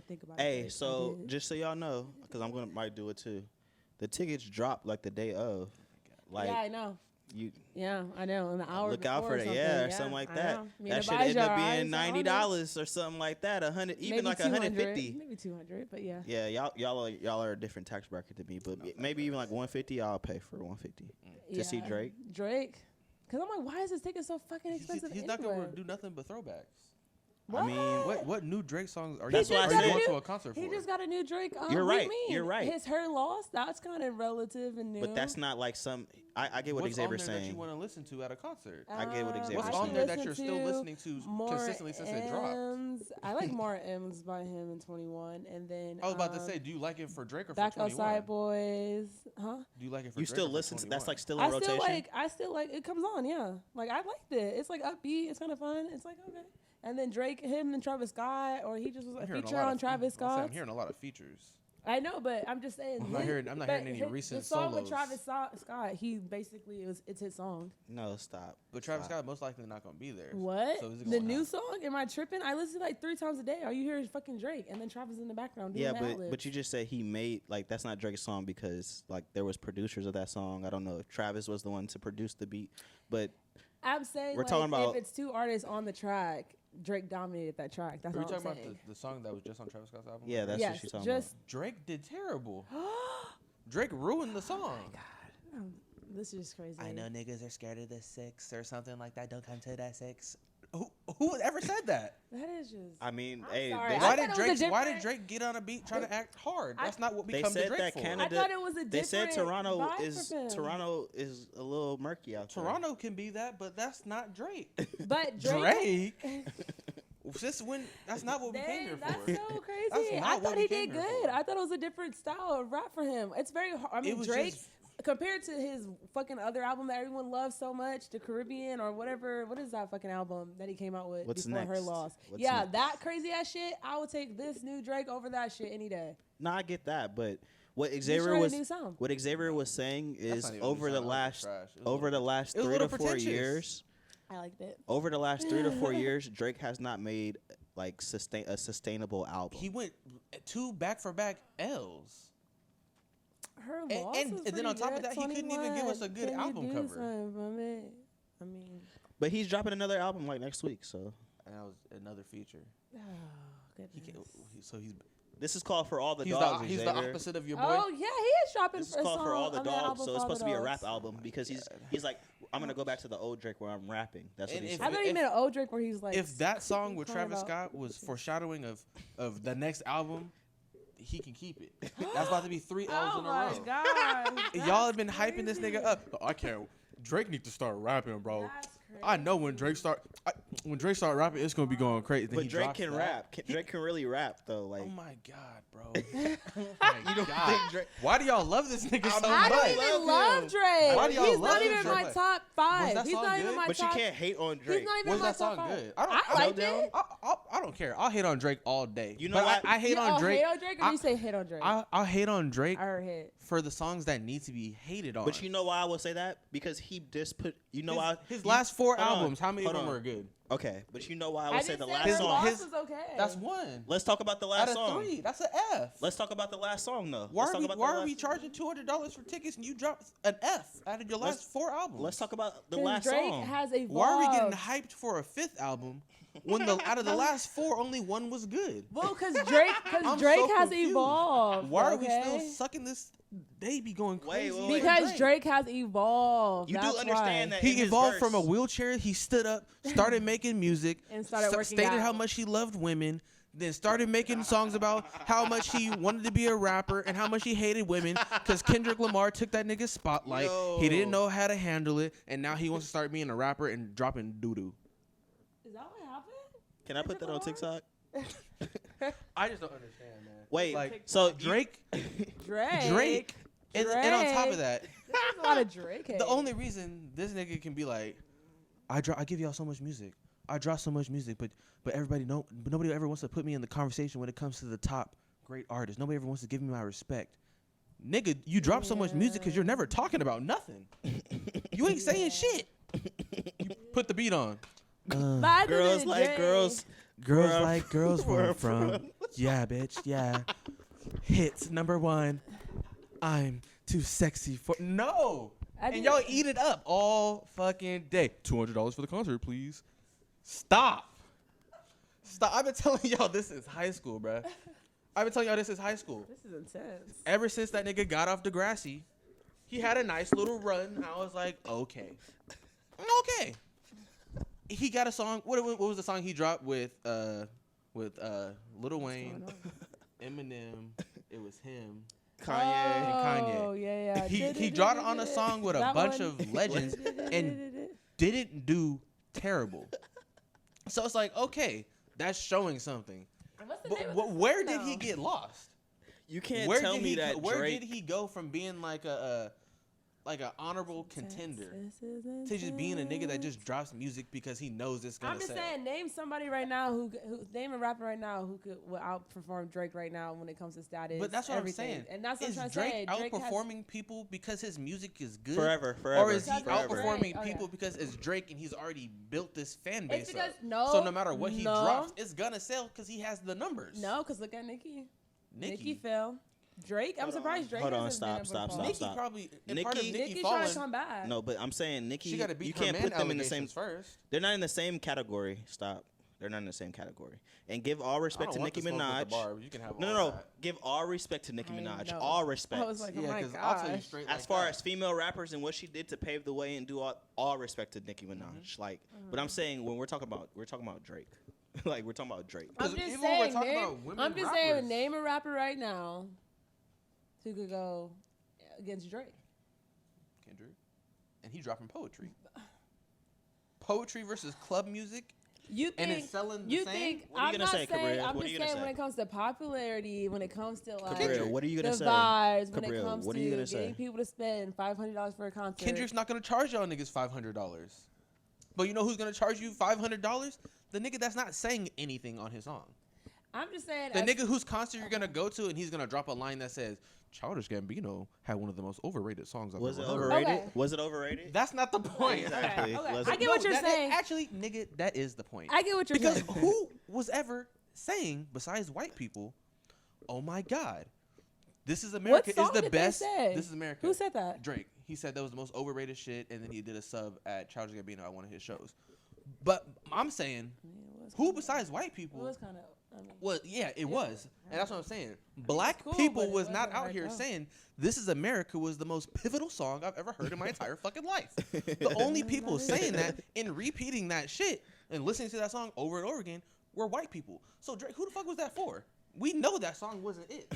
did think about it. Hey, so just so y'all know, because might do it too. The tickets dropped like the day of. Like, yeah, I know. Yeah, I know. In the hour look out for that, or something like that. That should buy end up jar, being $90 or something like that. 100, even maybe like 150. Maybe 200, but yeah. Yeah, y'all are a different tax bracket to me, but maybe even like 150. I'll pay for 150 to see Drake. Because I'm like, why is this ticket so fucking expensive? He's not gonna do nothing but throwbacks. What? I mean, what new Drake songs are you That's what I going said. to a concert for? He just got a new Drake. You're What do right. you mean? You're right. His Her Loss, that's kind of relative and new. But that's not like some. I get what What's Xavier's on there saying. that you want to listen to at a concert? I get what Xavier's saying. What's on there that you're still listening to consistently since it dropped? I like more M's by him in 21, and then I was about to say, do you like it for Drake or for Back 21? Outside Boys, huh? Do you like it for You Drake still or for listen to 21? that's like still in rotation. I still like it comes on, yeah. Like I liked it. It's like upbeat. It's kind of fun. It's like okay. And then Drake, him and Travis Scott, or he just was a feature on Travis Scott. I'm hearing a lot of features. I know, but I'm just saying. I'm not hearing any recent the song solos. with Travis Scott, he basically it's his song. No, stop. But Travis Scott most likely not gonna be there. What? So the new song? Am I tripping? I listen like 3 times a day. All you hear is fucking Drake, and then Travis in the background doing but you just said he made like that's not Drake's song because like there was producers of that song. I don't know if Travis was the one to produce the beat, but I'm saying we're talking about if it's 2 artists on the track. Drake dominated that track. That's what I'm saying. Are you talking about the song that was just on Travis Scott's album? Yeah, that's what she's talking about. Drake did terrible. Drake ruined the song. Oh my God. This is crazy. I know niggas are scared of the 6 or something like that. Don't come to that 6. Who ever said that? That is just. I mean, why did Drake get on a beat trying to act hard? That's not what we come to Drake for. I thought it was a different. They said Toronto is a little murky out there. Toronto can be that, but that's not Drake. But Drake. That's not what we came here for. That's so crazy. I thought he did good. I thought it was a different style of rap for him. It's very hard. I mean, Drake. Compared to his fucking other album that everyone loves so much, The Caribbean or whatever, what is that fucking album that he came out with before next? Her Loss? What's next? That crazy ass shit. I would take this new Drake over that shit any day. No, I get that, but what Xavier was saying is over the last 3 to 4 years. I liked it. Over the last 3 to 4 years, Drake has not made like a sustainable album. He went 2 back-for-back L's. Her Loss and then on top of that, 21. He couldn't even give us a good album cover. I mean, but he's dropping another album like next week, so. And that was another feature. Oh goodness. This is called For All the Dogs. He's the opposite of your boy. Oh yeah, he is dropping. This is called For All the Dogs, so it's supposed to be a rap album because he's like, I'm gonna go back to the old Drake where I'm rapping. That's what he's saying. I thought he meant an old Drake where he's like. If that song with Travis Scott was foreshadowing of the next album, he can keep it. That's about to be 3 L's in a row. Oh my God. Y'all have been hyping this nigga up. I can't. Drake needs to start rapping, bro. I know when Drake start rapping, it's gonna be going crazy. But Drake can rap. Drake can really rap though. Like, oh my God, bro. You don't think Drake? Why do y'all love this nigga so much? I don't even love Drake. Why do y'all He's love not even him? my top 5. He's not even my top. But you can't hate on Drake. He's not even Was my that song top 5. good? I liked it. I don't care. I'll hate on Drake all day. You know but what? I hate on Drake. Hate on Drake, or do you say hate on Drake? I'll hate on Drake. I heard hate. For the songs that need to be hated on. But you know why I will say that? Because he just put. You know why his last 4 albums. How many of them were good? Okay, but you know why I would say the last Her song. Loss was okay. That's 1. Let's talk about the last song. Out of 3, that's an F. Let's talk about the last song though. Why are we charging $200 for tickets and you dropped an F out of your last 4 albums? Let's talk about the last Drake song. Has evolved. Why are we getting hyped for a 5th album when out of the last 4 only 1 was good? Well, because Drake has evolved. Why are we still sucking this baby going crazy? Because Drake has evolved. You do understand that he evolved from a wheelchair. He stood up, started making music, and started working stated out. how much he loved women. Then started making songs about how much he wanted to be a rapper and how much he hated women because Kendrick Lamar took that nigga's spotlight. He didn't know how to handle it, and now he wants to start being a rapper and dropping doo-doo. Is that what happened? Can I put that on TikTok? I just don't understand, man. Wait, like, so Drake, and on top of that, there's a lot of Drake. The only reason this nigga can be like, I give y'all so much music. I drop so much music, but nobody ever wants to put me in the conversation when it comes to the top great artists. Nobody ever wants to give me my respect. Nigga, you drop so much music because you're never talking about nothing. You ain't saying shit. You put the beat on. Girls like girls. Girls like girls where I'm from. Yeah, bitch. Yeah. Hits number 1. I'm too sexy for no. And y'all eat it up all fucking day. $200 for the concert, please. Stop. I've been telling y'all this is high school, bruh. This is intense. Ever since that nigga got off Degrassi, he had a nice little run. I was like, okay. He got a song. What was the song he dropped with Lil Wayne, Eminem? It was him. Kanye. Oh, yeah. He dropped on a song with a bunch of legends and didn't do terrible. So it's like, okay, that's showing something. But where did he get lost? You can't tell me that Drake... Where did he go from being like an honorable contender to just being a nigga that just drops music because he knows it's gonna sell? I'm just saying, name somebody right now name a rapper right now who will outperform Drake right now when it comes to status. But that's what everything. I'm saying. And that's what I'm trying to say. Drake outperforming people because his music is good? Forever. Or is he outperforming people because it's Drake and he's already built this fan base up? So no matter what he drops, it's gonna sell because he has the numbers. No, because look at Nicki fell. Drake, I'm surprised Drake. Hold on, stop. Nicki probably. Nicki trying to come back. No, but I'm saying Nicki. She got to beat you can't put them in the same. First. They're not in the same category. Stop. They're not in the same category. And give all respect to Nicki Minaj. No. Give all respect to Nicki Minaj. All respect. I was like, oh my gosh. As far as female rappers and what she did to pave the way and do all respect to Nicki Minaj. Like, but I'm saying when we're talking about Drake. Like we're talking about Drake. I'm just saying, name a rapper right now who could go against Drake. Kendrick. And he dropping poetry. Poetry versus club music. And it's selling the same? What are you going to say, Cabria? I'm just saying when it comes to popularity, when it comes to like Cabria, what are you gonna the say? vibes, when Cabria, it comes what are to you gonna getting say? people to spend $500 for a concert. Kendrick's not going to charge y'all niggas $500. But you know who's going to charge you $500? The nigga that's not saying anything on his song. I'm just saying. The nigga whose concert you're going to go to and he's going to drop a line that says, Childish Gambino had one of the most overrated songs I've ever heard. Overrated? Okay. Was it overrated? That's not the point. Exactly. Okay. I get what you're saying. Actually, nigga, that is the point. I get what you're saying. Because who was ever saying, besides white people, oh my God, This Is America is the best. This Is America. Who said that? Drake. He said that was the most overrated shit, and then he did a sub at Childish Gambino at one of his shows. But I'm saying, who besides white people? It was kind of. Well, yeah, it was. And that's what I'm saying. Black people was not out here saying This Is America was the most pivotal song I've ever heard in my entire fucking life. The only people saying that and repeating that shit and listening to that song over and over again were white people. So Drake, who the fuck was that for? We know that song wasn't it.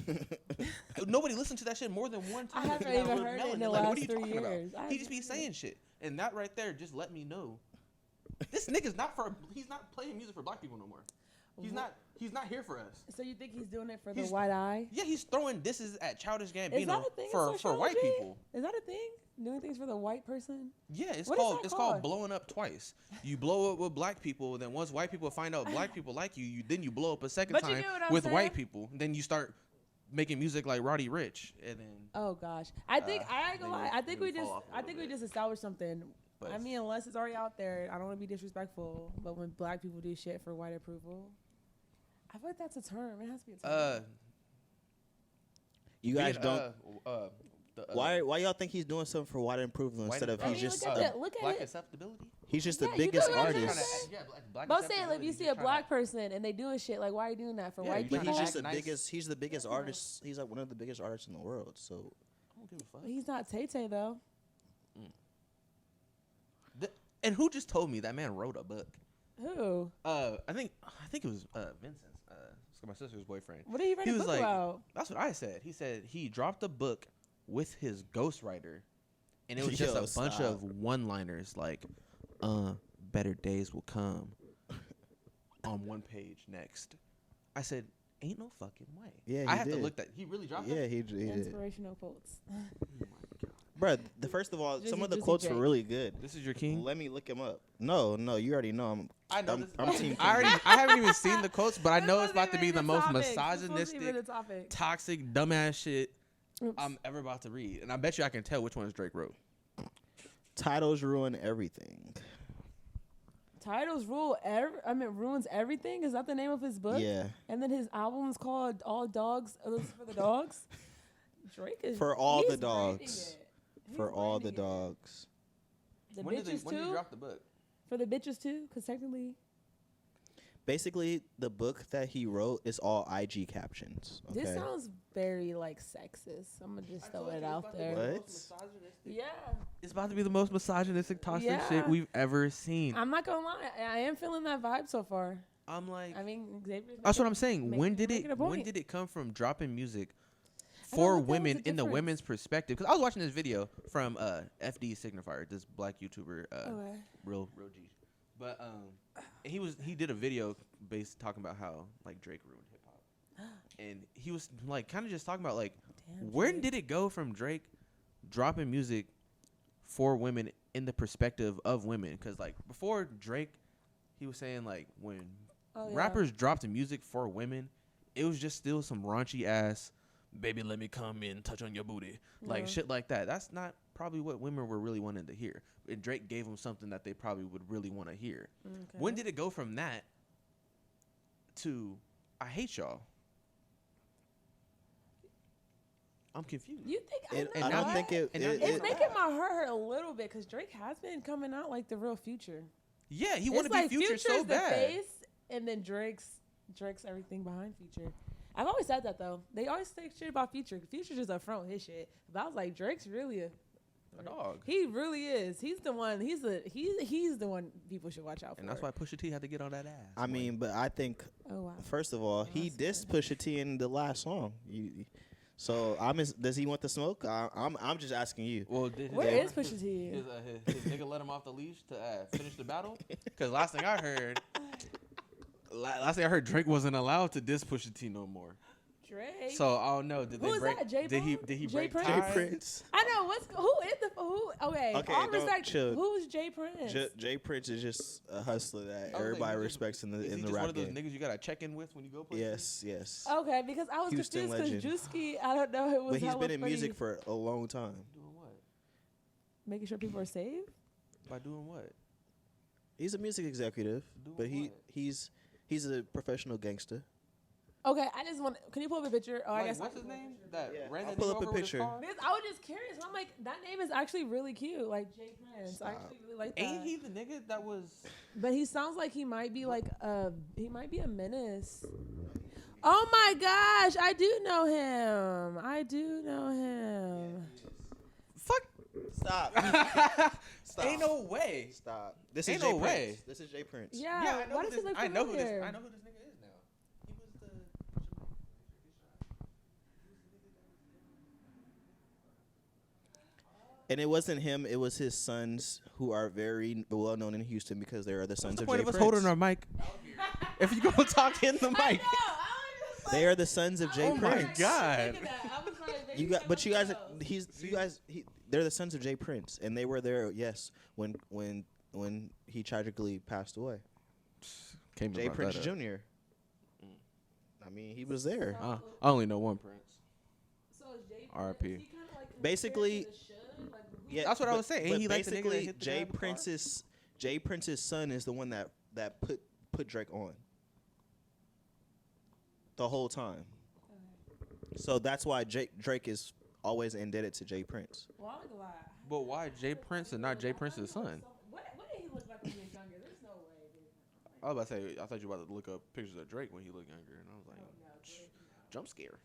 Nobody listened to that shit more than one time. I haven't even heard it in the last 3 years. He just be saying shit. And that right there just let me know. This nigga's he's not playing music for black people no more. He's not here for us. So you think he's doing it for the white eye? Yeah, he's throwing disses at Childish Gambino Is that a thing for white people. Is that a thing? Doing things for the white person? Yeah, it's called blowing up twice. You blow up with black people, then once white people find out black people like you, then you blow up a second time with white people. Then you start making music like Roddy Ricch, and then oh gosh, I think I think we just established something. But I mean, unless it's already out there, I don't want to be disrespectful. But when black people do shit for white approval, I feel like that's a term. It has to be a term. You guys don't. Why y'all think he's doing something for white approval instead of he's just look at black it. acceptability? He's just the biggest artist. Black but I'm saying, if you see a black person and they doing shit, like why are you doing that for white people? But he's just the biggest. He's the biggest artist. He's like one of the biggest artists in the world. So I don't give a fuck. He's not Tay-Tay though. And who just told me that man wrote a book? Who? I think it was Vincent. My sister's boyfriend. What did he write a book about? That's what I said. He said he dropped a book with his ghostwriter, and it was just a bunch of one-liners like, better days will come on one page next. I said, ain't no fucking way. Yeah, I have to look that. He really dropped it? Yeah, he did. Inspirational quotes. Oh my God. Bro, first of all, some of the quotes were really good. This is your king? Let me look him up. No, you already know. I'm team. I haven't even seen the quotes, but I know it's about to be the most misogynistic, toxic, dumbass shit I'm ever about to read. And I bet you I can tell which ones Drake wrote. Titles ruin everything. titles ruins everything. Is that the name of his book? Yeah. And then his album is called All Dogs. This is for the dogs. Drake is for all the dogs. For all the dogs. The when bitches did too. you drop the book? For the bitches too, because technically. Basically, the book that he wrote is all IG captions. Okay? This sounds very like sexist. I'm gonna just throw it out there. What? Yeah. It's about to be the most misogynistic, toxic shit we've ever seen. I'm not gonna lie. I am feeling that vibe so far. I'm like, I mean, Xavier. that's what I'm saying. When did it come from dropping music for women in the women's perspective? Because I was watching this video from FD Signifier, this black YouTuber, real G. But he did a video talking about how like Drake ruined hip hop, and he was like kind of just talking about like when did it go from Drake dropping music for women in the perspective of women? Because like before Drake, he was saying like when rappers dropped music for women, it was just still some raunchy ass, baby let me come in, touch on your booty, like shit like that. That's not probably what women were really wanting to hear. And Drake gave them something that they probably would really want to hear. Okay. When did it go from that to I hate y'all? I'm confused. You think I don't think it's making my heart hurt a little bit because Drake has been coming out like the real Future. Yeah, he wanted to be Future so bad. The face, and then Drake's everything behind Future. I've always said that though. They always say shit about Future. Future's just up front with his shit. But I was like, Drake's really a dog. He really is. He's the one. He's the one people should watch out for. And that's why Pusha T had to get on that ass. I mean, but I think first of all, he dissed Pusha T in the last song. So does he want the smoke? I'm just asking you. Well, where is Pusha T? His nigga let him off the leash to finish the battle? Because last thing I heard, Drake wasn't allowed to diss Pusha T no more. Drake. So I don't know. Did they break? That? Did he break Prince? ties? Jay Prince. I know who. Okay. All respect. Chill. Who's Jay Prince? Jay Prince is just a hustler that everybody respects in the rap game. Is he just one of those niggas you gotta check in with when you go places? Yes. Okay, because I was Houston confused because Juicy, I don't know. It was. But he's been in music for a long time. Doing what? Making sure people are safe. By doing what? He's a music executive, but he's a professional gangster. Okay, I just want. Can you pull up a picture? Oh, I guess. What's his name? I'll pull up a picture. Because I was just curious. I'm like, that name is actually really cute, like Jay Prince. I actually really like that. Ain't he the nigga that was? But he sounds like he might be like he might be a menace. Oh my gosh, I do know him. Fuck. Stop. Ain't no way. Stop. This is Jay Prince. This is Jay Prince. Yeah. Why does he look familiar? I know who this nigga is now. He was the. And it wasn't him. It was his sons, who are very well known in Houston because they are the sons of Jay Prince. Prince. What's the point of us holding our mic? If you go talk in the mic. They are the sons of Jay Prince. Oh my god. They're the sons of Jay Prince, and they were there. Yes, when he tragically passed away. Jay Prince Jr. I mean, he was there. I only know one Prince. So is Jay R.I.P. Is he kinda like Basically, yeah, that's what I was saying. Ain't he like the nigga that hit the Jay Prince's son is the one that put Drake on the whole time. So that's why Drake is always indebted to Jay Prince. Well, I'm glad. But why Jay Prince and not Jay Prince's son? What did he look like when he was younger? There's no way, dude. I was about to say, I thought you were about to look up pictures of Drake when he looked younger, and I was like, jump scare.